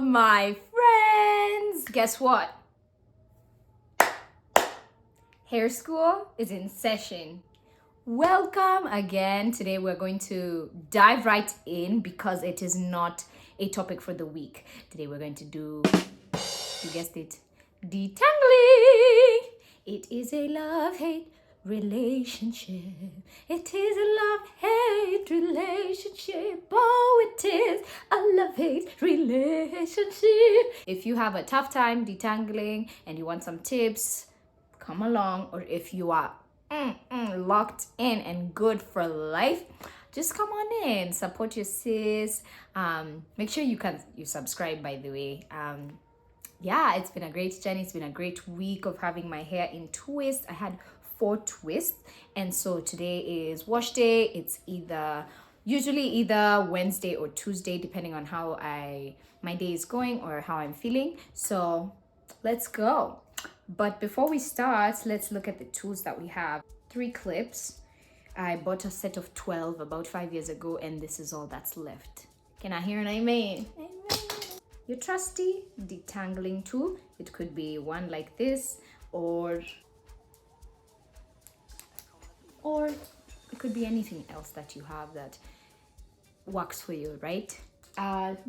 my friends. Guess what? Hair school is in session. Welcome again. Today we're going to dive right in because it is not a topic for the week. Today we're going to do, you guessed it, detangling. It is a love-hate relationship. It is a love-hate relationship. Oh, it is a love-hate relationship. If you have a tough time detangling and you want some tips, come along. Or if you are locked in and good for life, just come on in, support your sis. Make sure you subscribe, by the way. Yeah, it's been a great journey. It's been a great week of having my hair in twists. I had 4 twists, and so today is wash day. It's usually either Wednesday or Tuesday, depending on how my day is going or how I'm feeling. So let's go. But before we start, let's look at the tools that we have. 3 clips. I bought a set of 12 about 5 years ago, and this is all that's left. Can I hear an amen? Amen. Your trusty detangling tool. It could be one like this, or it could be anything else that you have that works for you, right?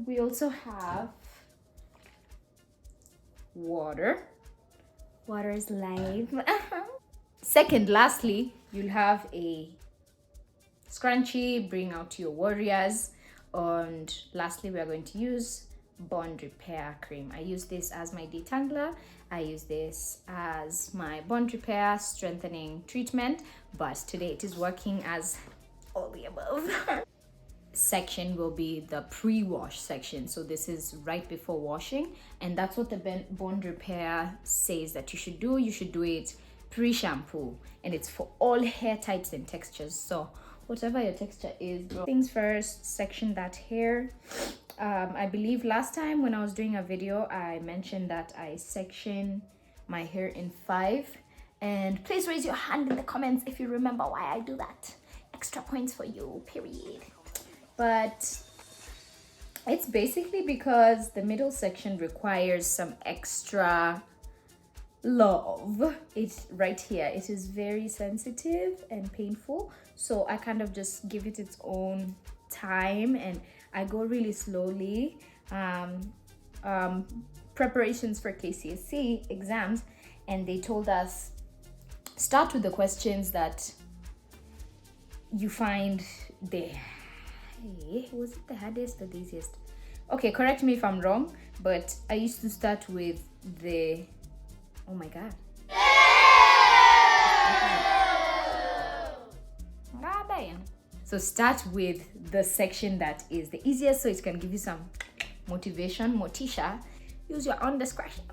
We also have water. Water is life. Lastly, you'll have a scrunchie. Bring out your warriors. And lastly, we are going to use bond repair cream. I use this as my detangler. I use this as my bond repair strengthening treatment, but today it is working as all the above. Section will be the pre-wash section. So this is right before washing, and that's what the bond repair says that you should do. You should do it pre-shampoo, and it's for all hair types and textures. So whatever your texture is, bro. Things first, section that hair. I believe last time when I was doing a video, I mentioned that I section my hair in 5, and please raise your hand in the comments if you remember why I do that. Extra points for you, period. But it's basically because the middle section requires some extra love. It's right here. It is very sensitive and painful, so I kind of just give it its own time, and I go really slowly. Preparations for KCSE exams, and they told us start with the questions that you find was it the hardest or the easiest? Okay, correct me if I'm wrong, but I used to start with the, oh my god. God damn. So start with the section that is the easiest, so it's gonna give you some motivation, motisha. Use your own discretion.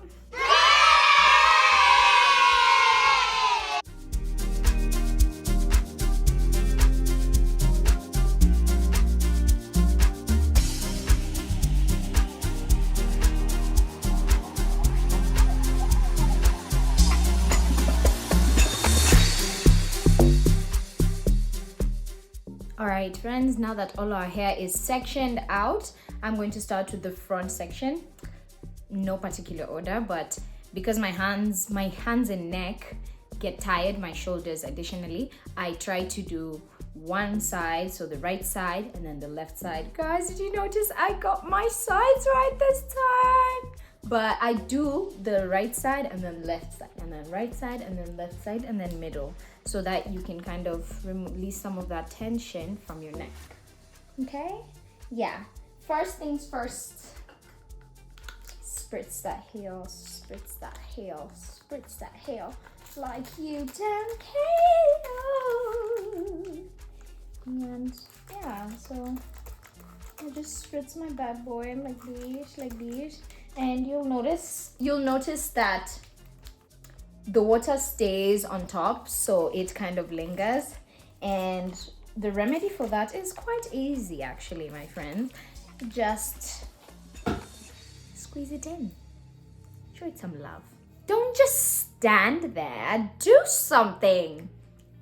Alright friends, now that all our hair is sectioned out, I'm going to start with the front section. No particular order, but because my hands and neck get tired, my shoulders additionally, I try to do one side, so the right side, and then the left side. Guys, did you notice I got my sides right this time? But I do the right side and then left side, and then right side and then left side, and then middle, so that you can kind of release some of that tension from your neck. Okay? Yeah. First things first. Spritz that hair, spritz that hair, spritz that hair, like you don't care. And yeah, so I just spritz my bad boy like this. And you'll notice that the water stays on top, so it kind of lingers. And the remedy for that is quite easy, actually, my friends. Just squeeze it in. Show it some love. Don't just stand there. Do something.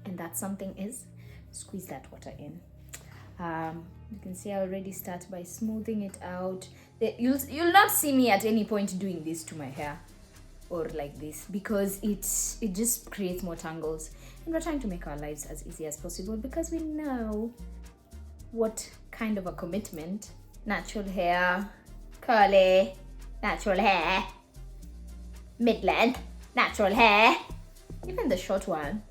And that something is squeeze that water in. You can see I already start by smoothing it out You'll not see me at any point doing this to my hair or like this, because it just creates more tangles, and we're trying to make our lives as easy as possible, because we know what kind of a commitment natural hair, curly, natural hair, mid-length, natural hair, even the short one,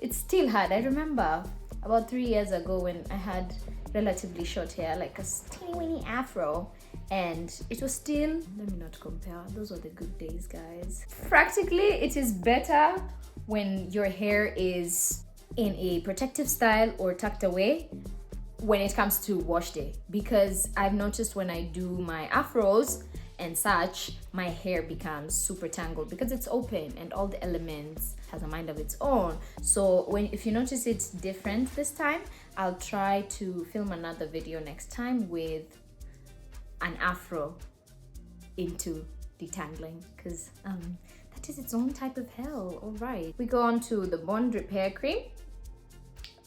it's still hard. I remember about 3 years ago when I had relatively short hair, like a teeny weeny afro, and it was still, let me not compare, those were the good days, guys. Practically it is better when your hair is in a protective style or tucked away when it comes to wash day, because I've noticed when I do my afros and such, my hair becomes super tangled because it's open and all the elements has a mind of its own. So if you notice it's different this time, I'll try to film another video next time with an afro into detangling, because that is its own type of hell. All right, we go on to the bond repair cream.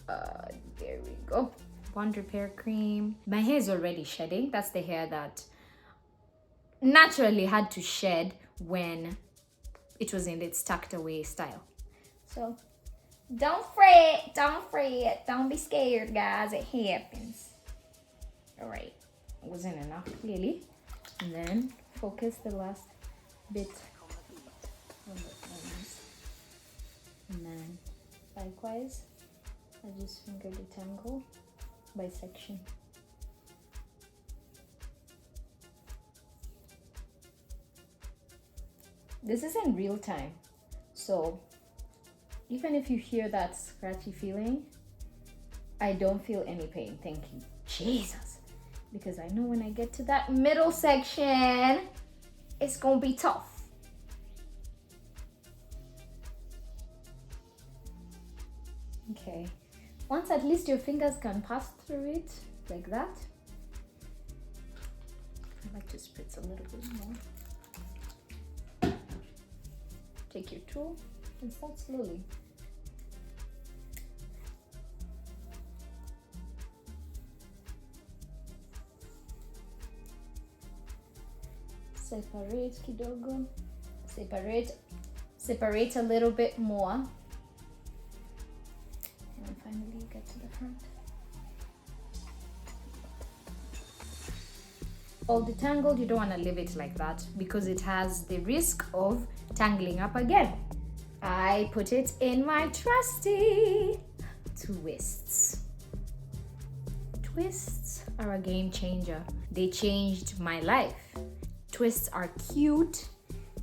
There we go, bond repair cream. My hair is already shedding. That's the hair that naturally had to shed when it was in its tucked away style. So don't fret, don't be scared, guys, it happens. All right, wasn't enough clearly, and then focus the last bit on the ends, and then likewise I just finger detangle by section. This is in real time, so even if you hear that scratchy feeling, I don't feel any pain, thank you Jesus, because I know when I get to that middle section, it's gonna be tough. Okay, once at least your fingers can pass through it like that, I like to spritz a little bit more. Take your tool and start slowly. Separate kidogo, separate a little bit more, and then finally get to the front. All detangled, you don't want to leave it like that because it has the risk of tangling up again. I put it in my trusty twists. Twists are a game changer. They changed my life. Twists are cute,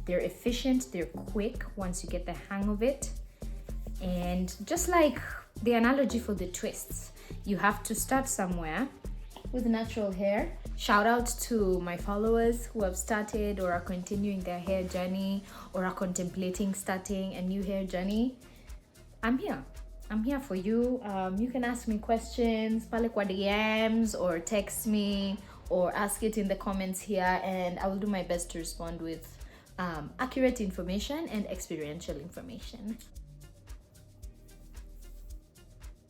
they're efficient, they're quick once you get the hang of it. And just like the analogy for the twists, you have to start somewhere with natural hair. Shout out to my followers who have started or are continuing their hair journey or are contemplating starting a new hair journey. I'm here for you. You can ask me questions pale kwa DMs or text me or ask it in the comments here, and I will do my best to respond with accurate information and experiential information.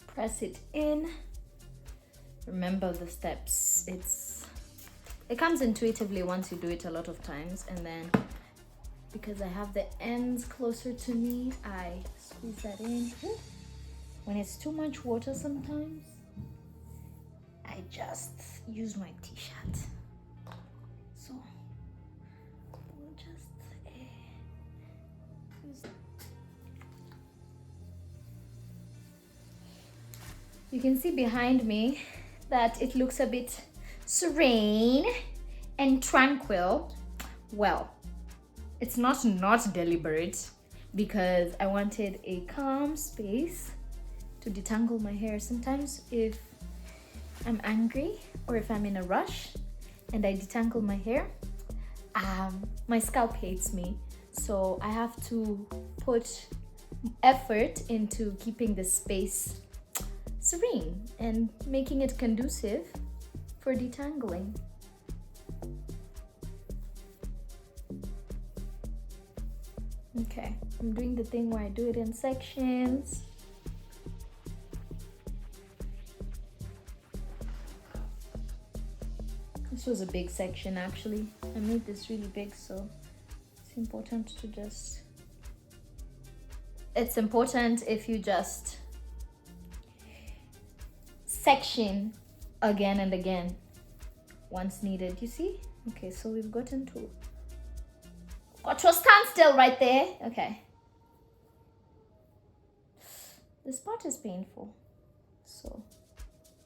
Press it in. Remember the steps. It comes intuitively once you do it a lot of times, and then because I have the ends closer to me, I squeeze that in. When it's too much water sometimes, I just use my t-shirt. So we'll just use. You can see behind me that it looks a bit serene and tranquil. Well, it's not deliberate, because I wanted a calm space to detangle my hair. Sometimes if I'm angry or if I'm in a rush and I detangle my hair, my scalp hates me, so I have to put effort into keeping the space serene and making it conducive for detangling. Okay, I'm doing the thing where I do it in sections. This was a big section actually. I made this really big, so it's important if you just section again and again once needed. You see? Okay, so we've got to a standstill right there. Okay. This part is painful. So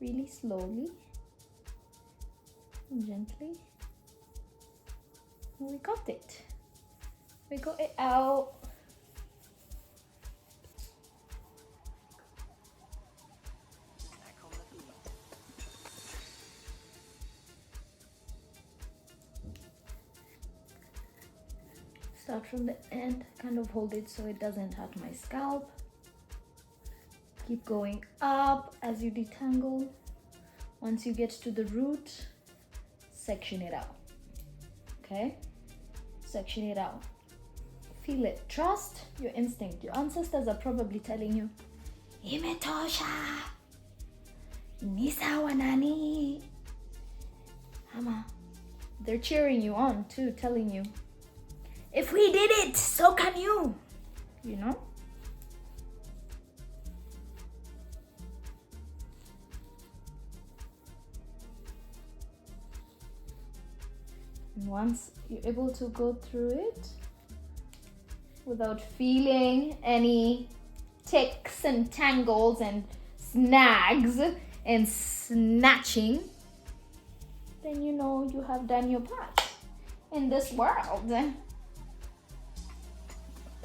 really slowly and gently. We got it. We got it out. Start from the end, kind of hold it so it doesn't hurt my scalp. Keep going up as you detangle. Once you get to the root, section it out. Okay? Section it out. Feel it. Trust your instinct. Your ancestors are probably telling you, Imetosha! Nisawa nani! Ama. They're cheering you on too, telling you, if we did it, so can you. You know? And once you're able to go through it without feeling any ticks and tangles and snags and snatching, then you know you have done your part in this world.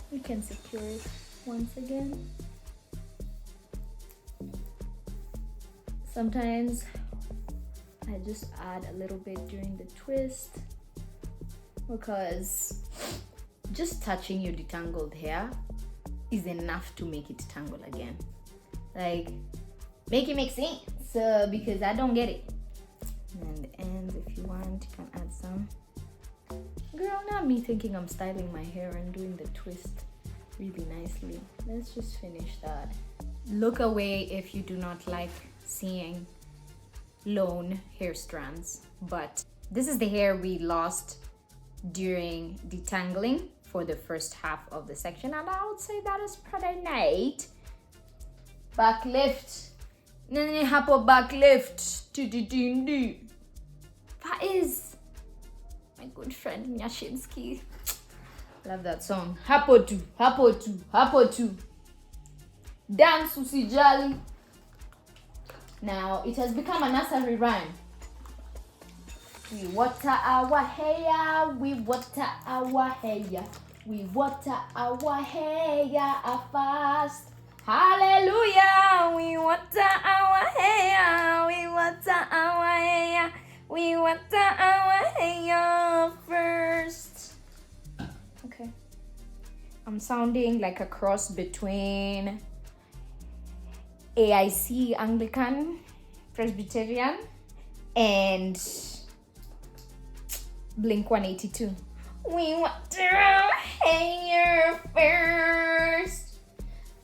You can secure it once again. Sometimes I just add a little bit during the twist because just touching your detangled hair is enough to make it tangle again. Like, make it make sense because I don't get it. And the ends, if you want, you can add some. Girl, not me thinking I'm styling my hair and doing the twist really nicely. Let's just finish that. Look away if you do not like seeing lone hair strands, but this is the hair we lost during detangling for the first half of the section, and I would say that is pretty neat. Back lift. Back lift. That is my good friend Nyashinsky. Love that song. Hapo tu. Dance usijali. Now it has become a nursery rhyme. We water our hair, we water our hair, we water our hair fast. Hallelujah, we water our hair, we water our hair, we water our hair first. Okay. I'm sounding like a cross between AIC Anglican Presbyterian and Blink 182. We water our hair first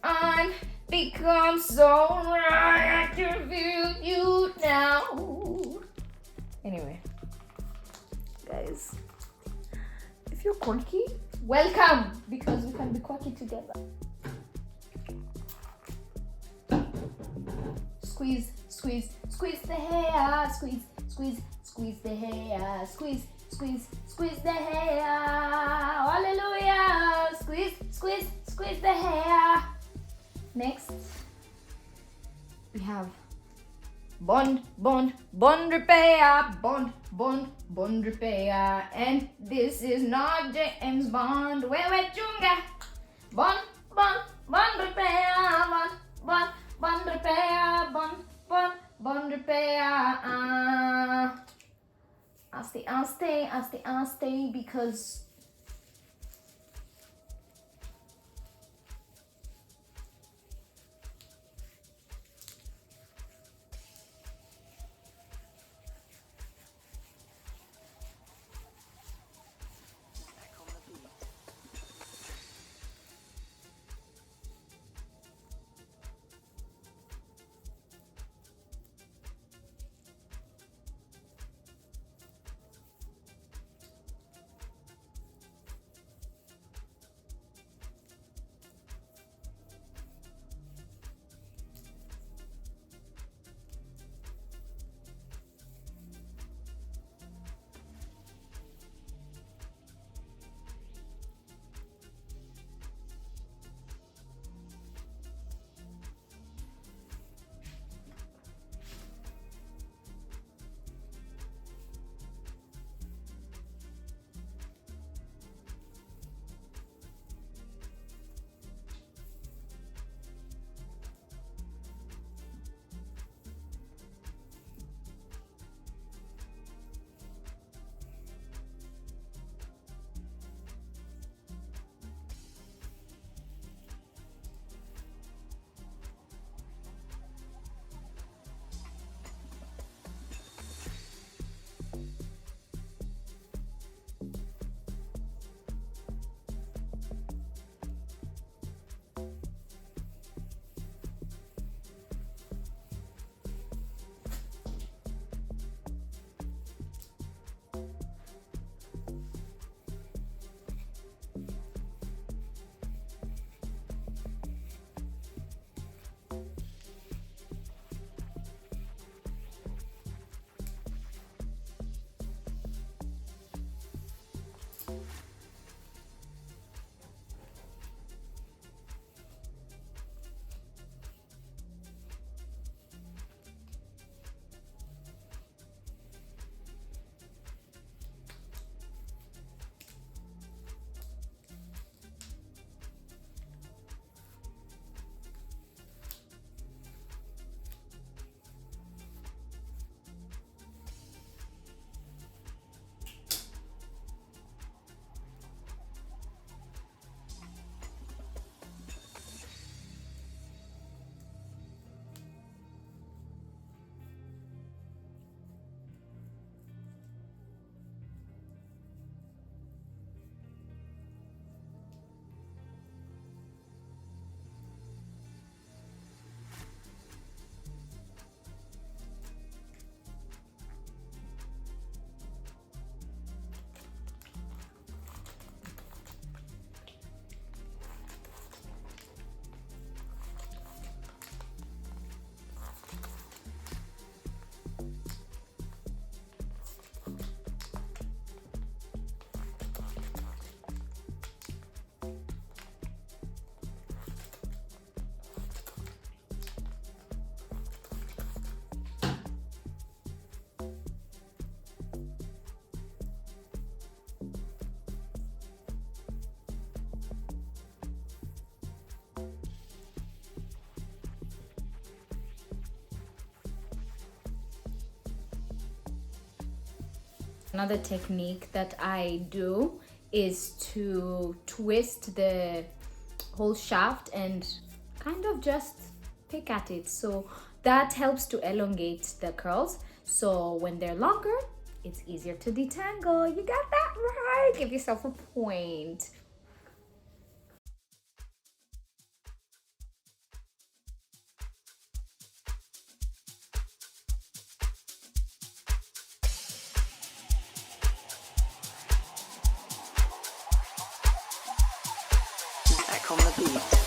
and become so right to feel you now. Anyway, guys, if you're quirky, welcome, because we can be quirky together. Squeeze, squeeze, squeeze the hair, squeeze, squeeze, squeeze the hair, squeeze, squeeze, squeeze the hair. Hallelujah. Squeeze, squeeze, squeeze the hair. Next, we have bond repair, bond repair. And this is not James Bond. Wewe chunga. Bond repair, bond repair, bond repair. Aste, because Another technique that I do is to twist the whole shaft and kind of just pick at it. So that helps to elongate the curls. So when they're longer, it's easier to detangle. You got that right. Give yourself a point. Back on the beat.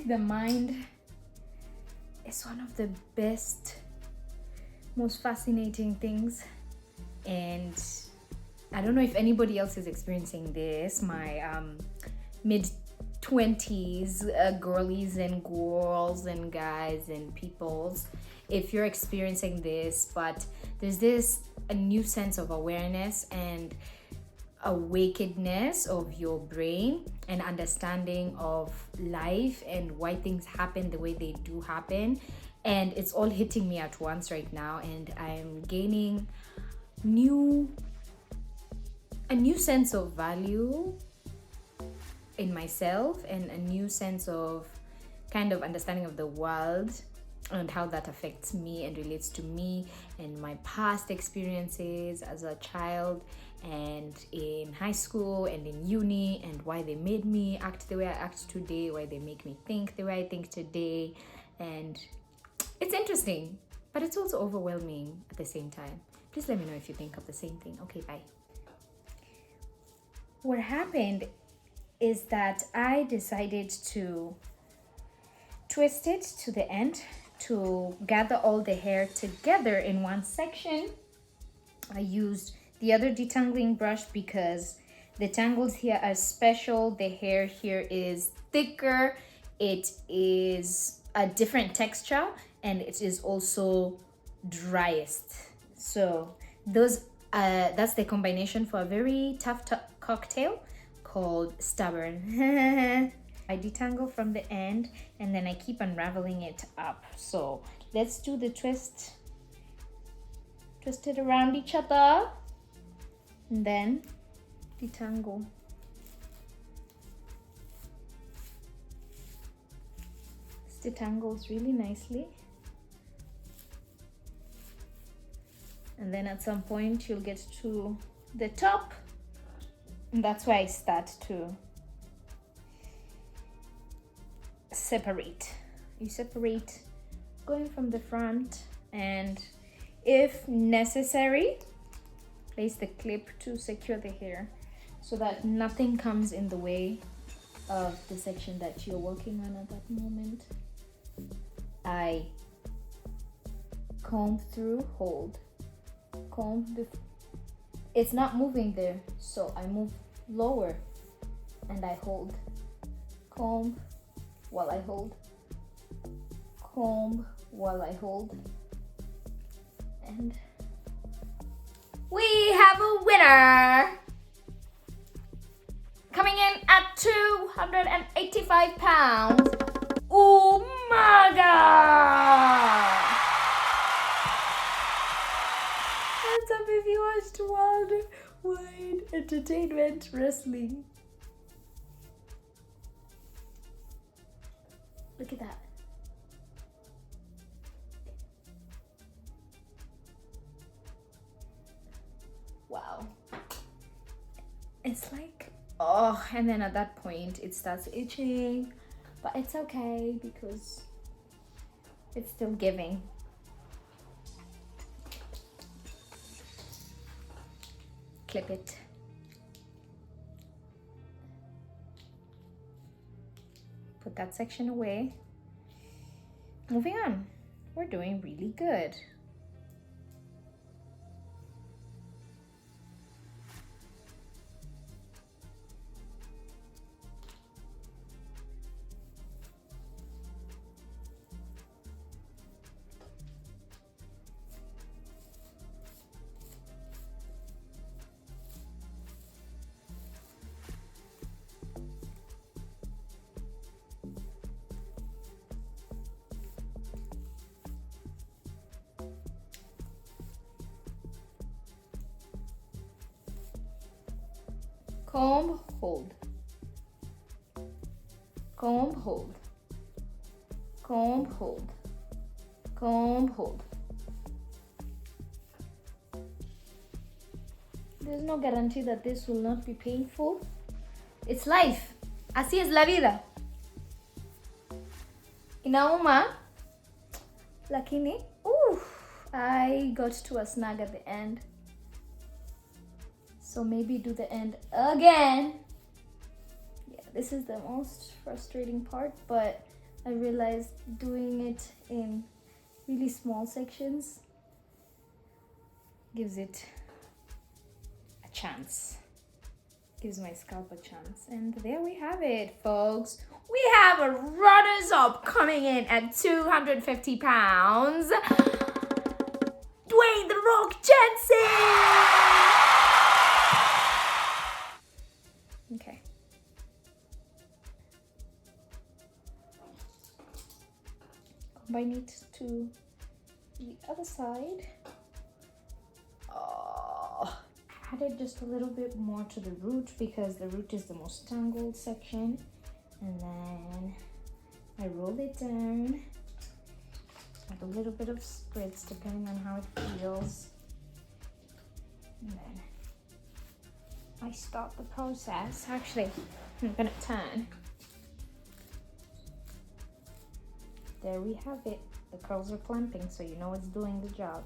The mind is one of the best, most fascinating things, and I don't know if anybody else is experiencing this. My mid 20s girlies and girls and guys and peoples, if you're experiencing this, but there's a new sense of awareness and awakeness of your brain and understanding of life and why things happen the way they do happen, and it's all hitting me at once right now, and I'm gaining a new sense of value in myself and a new sense of kind of understanding of the world and how that affects me and relates to me and my past experiences as a child and in high school and in uni, and why they made me act the way I act today, why they make me think the way I think today. And it's interesting, but it's also overwhelming at the same time. Please let me know if you think of the same thing. Okay, bye. What happened is that I decided to twist it to the end to gather all the hair together in one section. I used the other detangling brush because the tangles here are special. The hair here is thicker, it is a different texture, and it is also driest. So those That's the combination for a very tough cocktail called stubborn. I detangle from the end and then I keep unraveling it up. So let's do the twist. Twist it around each other and then detangle. This detangles really nicely. And then at some point you'll get to the top. And that's where I start to separate. You separate going from the front, and if necessary, place the clip to secure the hair so that nothing comes in the way of the section that you're working on at that moment. I comb through, hold, comb it's not moving there, so I move lower and I hold, comb while I hold, comb while I hold, and we have a winner coming in at 285 pounds. Oh my god! Hands up if you watched Worldwide Entertainment Wrestling. Look at that. Wow. It's like, oh, and then at that point it starts itching, but it's okay because it's still giving. Clip it. Put that section away. Moving on. We're doing really good. Comb, hold. Comb, hold. Comb, hold. Comb, hold. There's no guarantee that this will not be painful. It's life. Así es la vida. Inauma. Lakini, I got to a snag at the end. So maybe do the end again. Yeah, this is the most frustrating part, but I realized doing it in really small sections gives it a chance. Gives my scalp a chance. And there we have it, folks. We have a runners-up coming in at 250 pounds. Dwayne "The Rock" Johnson! Okay. Combine it to the other side. Oh, added just a little bit more to the root because the root is the most tangled section. And then I roll it down. Add a little bit of spritz depending on how it feels. And then I start the process. Actually, I'm gonna turn. There we have it. The curls are clamping, so you know it's doing the job.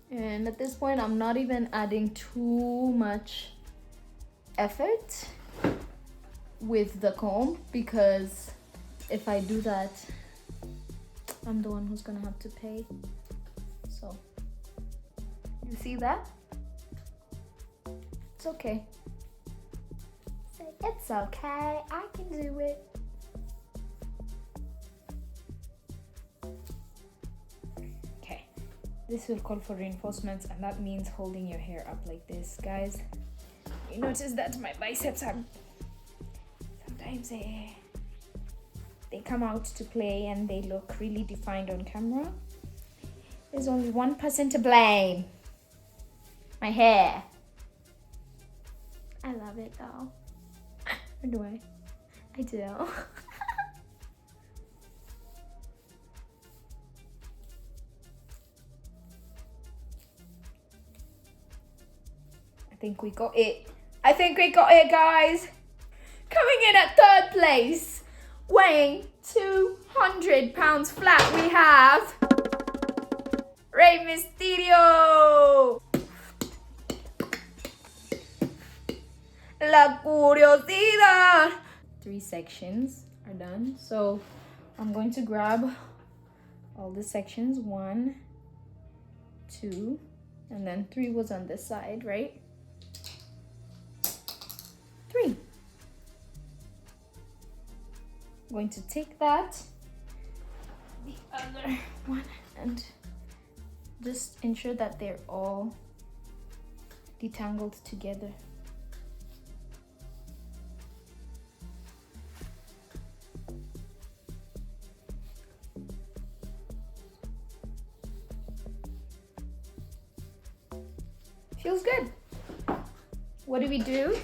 And at this point, I'm not even adding too much effort with the comb, because if I do that, I'm the one who's gonna have to pay. So, you see that? It's okay. Say, it's okay, I can do it. Okay, this will call for reinforcements, and that means holding your hair up like this, guys. You notice that my biceps are sometimes they come out to play and they look really defined on camera. There's only one person to blame. My hair. I love it though. Or do I? I do. I think we got it. I think we got it, guys. Coming in at third place, weighing 200 pounds flat, we have Rey Mysterio. La curiosidad. 3 sections are done. So I'm going to grab all the sections. 1, 2, and then 3 was on this side, right? 3. I'm going to take that, the other one, and just ensure that they're all detangled together. Feels good. What do we do?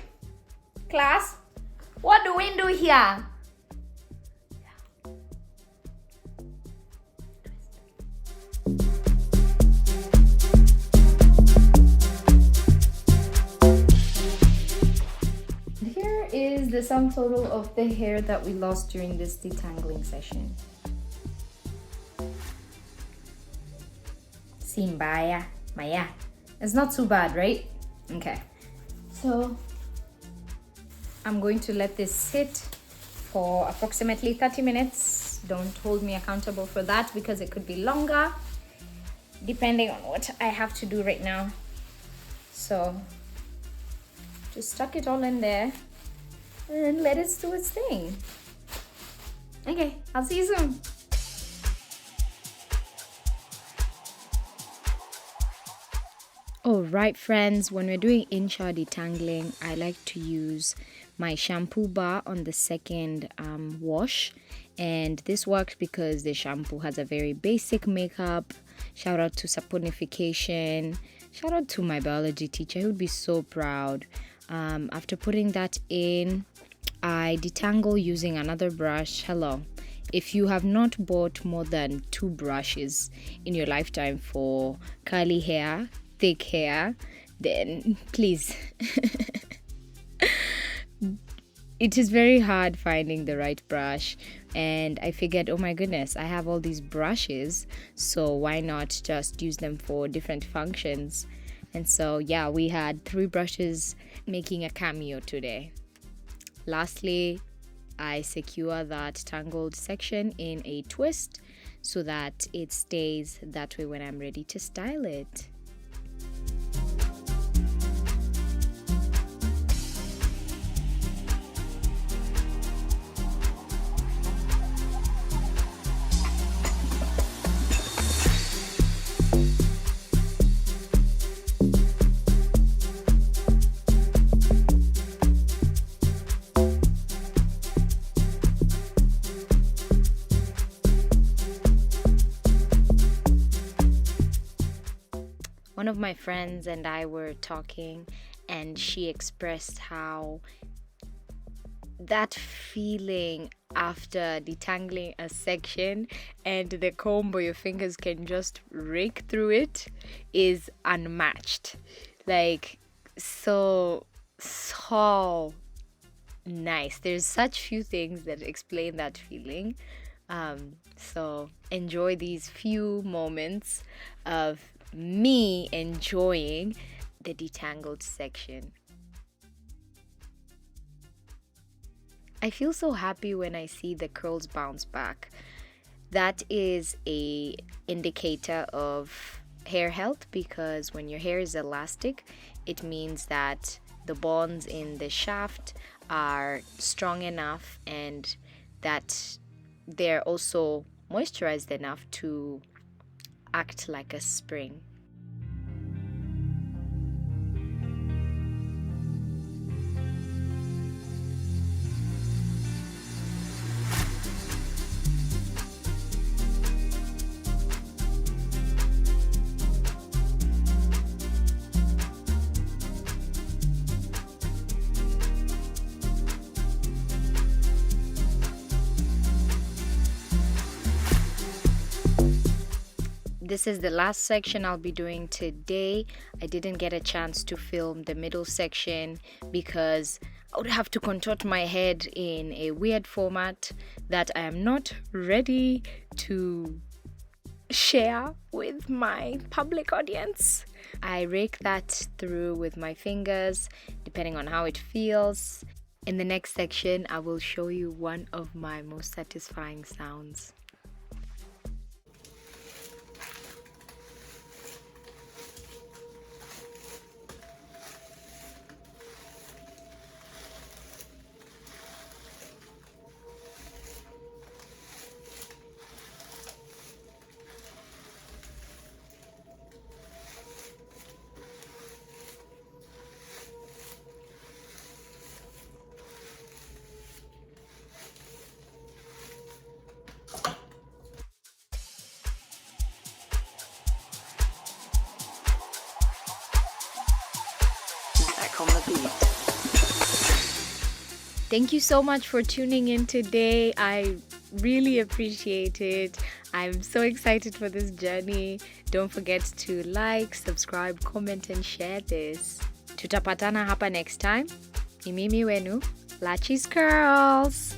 Class, what do we do here? Here is the sum total of the hair that we lost during this detangling session. Simbaya, Maya. It's not too bad, right? Okay. So I'm going to let this sit for approximately 30 minutes. Don't hold me accountable for that because it could be longer depending on what I have to do right now. So just tuck it all in there and let it do its thing. Okay, I'll see you soon. Alright friends, when we're doing in-shower detangling, I like to use my shampoo bar on the second wash, and this works because the shampoo has a very basic makeup. Shout out to saponification. Shout out to my biology teacher, he would be so proud. After putting that in, I detangle using another brush. Hello, if you have not bought more than 2 brushes in your lifetime for curly hair, thick hair, then please. It is very hard finding the right brush, and I figured, oh my goodness, I have all these brushes, so why not just use them for different functions? And so yeah, we had 3 brushes making a cameo today. Lastly, I secure that tangled section in a twist so that it stays that way when I'm ready to style it. One of my friends and I were talking, and she expressed how that feeling after detangling a section and the comb or your fingers can just rake through it is unmatched. Like, so nice. There's such few things that explain that feeling. So enjoy these few moments of me enjoying the detangled section. I feel so happy when I see the curls bounce back. That is a indicator of hair health, because when your hair is elastic, it means that the bonds in the shaft are strong enough and that they're also moisturized enough to act like a spring. This is the last section I'll be doing today. I didn't get a chance to film the middle section because I would have to contort my head in a weird format that I am not ready to share with my public audience. I rake that through with my fingers, depending on how it feels. In the next section, I will show you one of my most satisfying sounds. Back on the beat. Thank you so much for tuning in today. I really appreciate it. I'm so excited for this journey. Don't forget to like, subscribe, comment, and share this. Tutapatana hapa next time. Ni mimi wenu, Lachys Curls.